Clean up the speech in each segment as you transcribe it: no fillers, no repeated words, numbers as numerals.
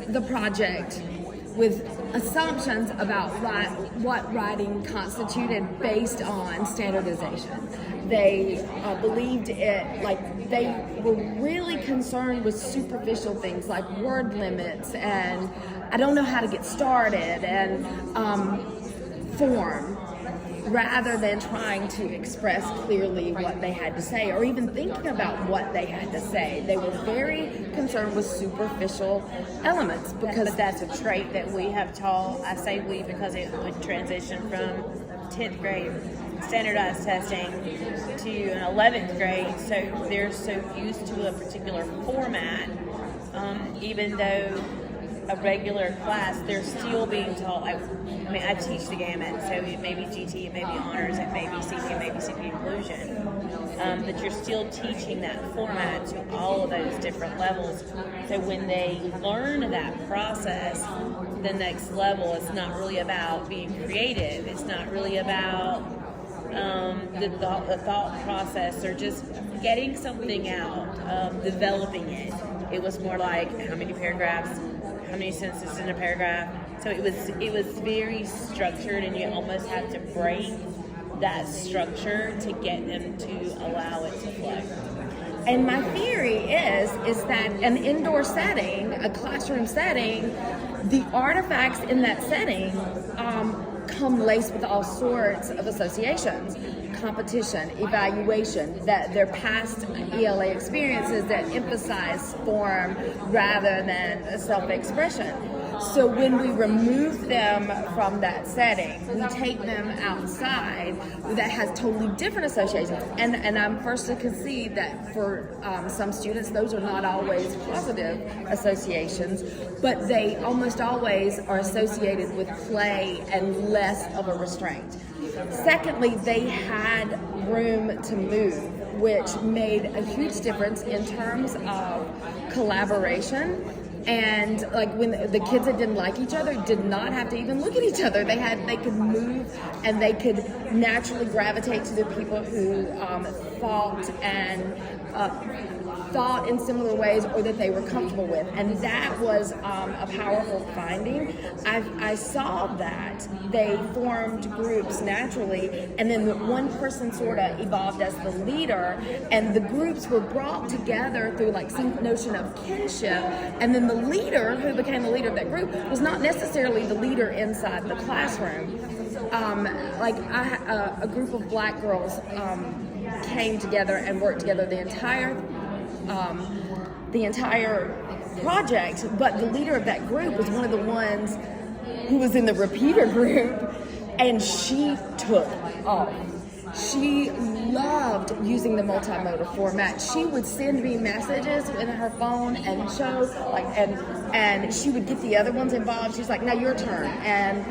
the project with assumptions about what writing constituted based on standardization. They believed it, like they were really concerned with superficial things like word limits and I don't know how to get started and form, rather than trying to express clearly what they had to say or even thinking about what they had to say. They were very concerned with superficial elements because that's a trait that we have taught. I say we because it would transition from 10th grade standardized testing to an 11th grade, so they're so used to a particular format, even though a regular class, they're still being taught. I teach the gamut, so it may be GT, it may be honors, it may be CP, it may be CP inclusion. But you're still teaching that format to all of those different levels. So when they learn that process, the next level, it's not really about being creative. It's not really about the thought process or just getting something out, developing it. It was more like how many paragraphs, how many sentences in a paragraph. So it was very structured, and you almost have to break that structure to get them to allow it to flow. And my theory is that an indoor setting, a classroom setting, the artifacts in that setting come laced with all sorts of associations, competition, evaluation, that their past ELA experiences that emphasize form rather than self-expression. So when we remove them from that setting, we take them outside, that has totally different associations. And I'm first to concede that for some students, those are not always positive associations, but they almost always are associated with play and less of a restraint. Secondly, they had room to move, which made a huge difference in terms of collaboration. And like when the kids that didn't like each other did not have to even look at each other. They could move and they could naturally gravitate to the people who thought in similar ways or that they were comfortable with. And that was a powerful finding. I saw that they formed groups naturally, and then the one person sort of evolved as the leader, and the groups were brought together through like some notion of kinship, and then the leader who became the leader of that group was not necessarily the leader inside the classroom. A group of black girls came together and worked together the entire project, but the leader of that group was one of the ones who was in the repeater group, and she took off. She loved using the multimodal format. She would send me messages in her phone and show, and she would get the other ones involved. She's like, "Now your turn," and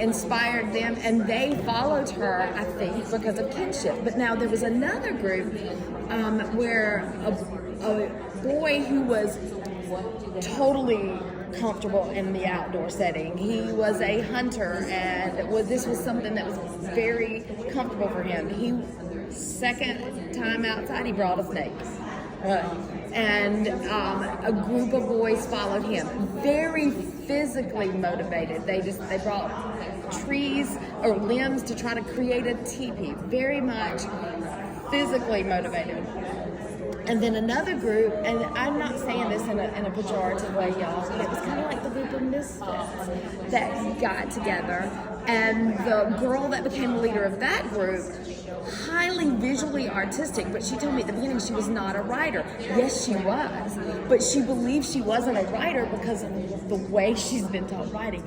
inspired them, and they followed her, I think, because of kinship. But now there was another group where a boy who was totally comfortable in the outdoor setting. He was a hunter, and this was something that was very comfortable for him. Second time outside, he brought a snake. And a group of boys followed him, very physically motivated. They brought trees or limbs to try to create a teepee, very much physically motivated. And then another group, and I'm not saying this in a pejorative way, y'all, but it was kind of like the group of misfits that got together. And the girl that became the leader of that group, highly visually artistic, but she told me at the beginning she was not a writer. Yes, she was, but she believed she wasn't a writer because of the way she's been taught writing.